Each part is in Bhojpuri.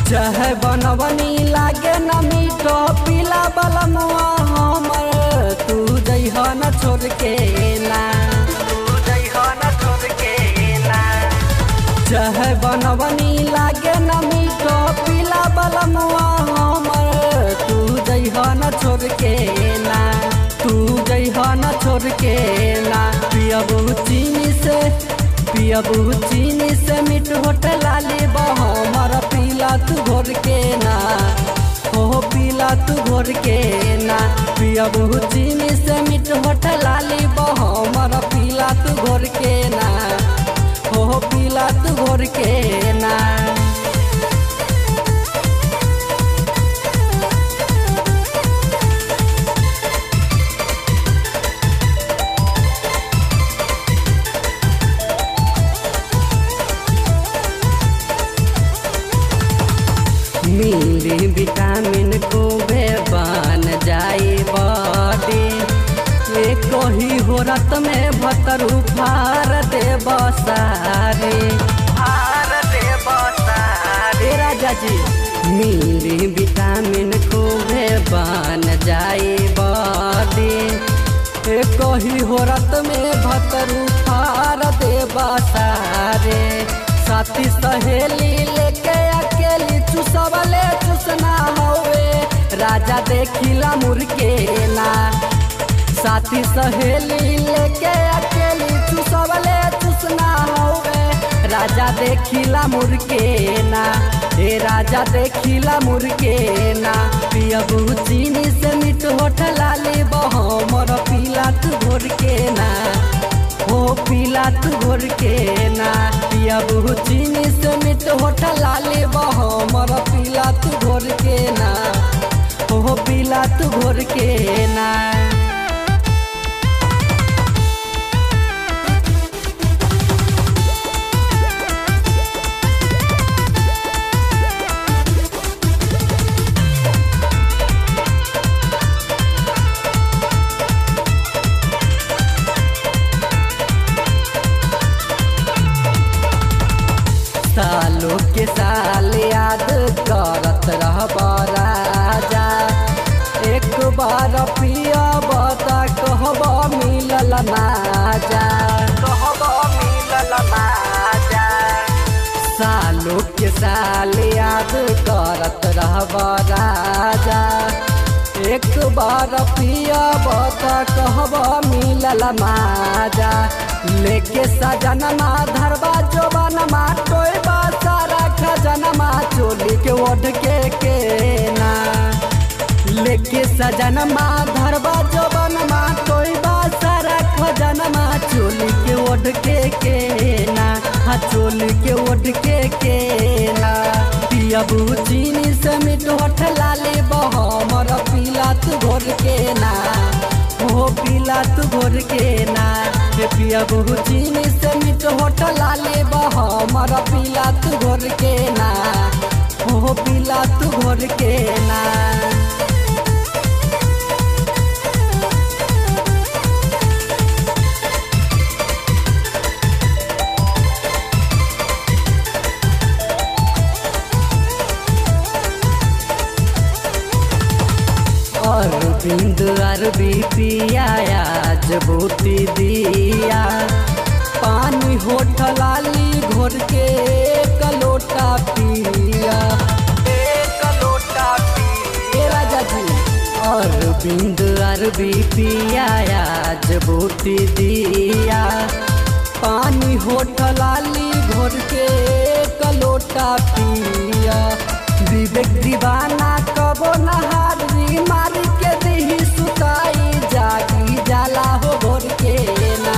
चाहे बनवनी लागे न मीठो पीला वाला मुआ हमर तू जइह न छोड़ के ना, तू जइह न छोड़ के ना। चाहे बनवनी लागे न मीठो पीला वाला मुआ हमर तू जइह न छोड़ के ना, तू जइह न छोड़ के ना। पियबू चीनी से पियबू चीनी से मीठ होटल लाली हमर पीला तू घोर के ना, हो पीला तू घोर के ना। पियबू चीनी से मीठ होटल लाली हमर पीला तू घोर के ना, हो पीला तू घोर के ना। मिली विटामिन को बन जाई बॉडी, एक ही हो रत में भतरू फार दे बसारे, फार दे बसारे राजा जी। मिली विटामिन को बन जाई बॉडी, एक ही हो रत में भतरू फार दे बसारे। साथी सहेली लेके अकेली चुसवले चुसना हवे राजा देखिला मुर्के ना। साथी सहेली लेके अकेली चुसवले चुसना हवे राजा देखिला मुर्के ना, ए राजा देखिला मुर्के ना। पियबू चीनी से मीठ होटल लाली हमर पीला तू घोर के ना, हो पीला तू घोर के ना। पियबू चीनी से मीठ होटल लाली हमर पीला तू घोर के ना, हो पीला तू घोर के ना। सालों के साल याद करत रहब राजा, एक बार पिया बता कहब मिलल माजा, कहब मिलल माजा। सालों के साल याद करत रहब राजा, एक बार पिया बता कहब मिलल माजा। लेके सजनमा धरबा जोबनमा टोयबा सारा खजनमा चोली के ओढ़ के ना। लेके सजनमा धरबा जोबनमा टोयबा सारा खजनमा चोली के ओढ़ के ना, हाँ चोली के ओढ़ के ना। पियबू चीनी से मीठ होटल लाली हमर पीला तू घोर के ना, हो पीला तू घोर के ना। पियबू चीनी से मीठ होटल लाली हमर पीला तू घोर के ना, हो पीला तू घोर के ना। अरविंद अरबी पिया जबूती दिया, पानी होटल लाली घोर के कलोटा पिया, एक लोटा पिया राजा जी। अरविंद अरबी पिया जबूती दिया, पानी होटल लाली घोर के कलोटा पिया। विवेक दीवाना कबो नहारी मारी के दी सुताई जागी जाला हो भोर के ना।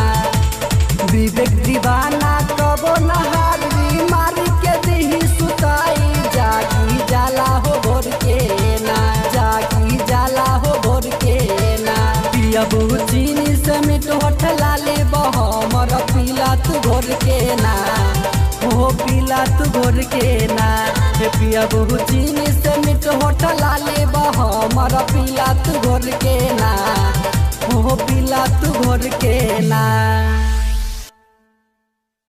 विवेक दीवाना कबो नहारी मारी के दी सुताई जागी जाला हो भोर के ना, जागी जाला हो भोर के ना। पियबू चीनी से मीठ होटल लाली हमर पीला तू घोर के ना, हो पीला तू घोर के ना। पियबू चीनी से मीठ होटल लाली हमर पीला तू घोर के ना, हो पीला तू घोर के ना।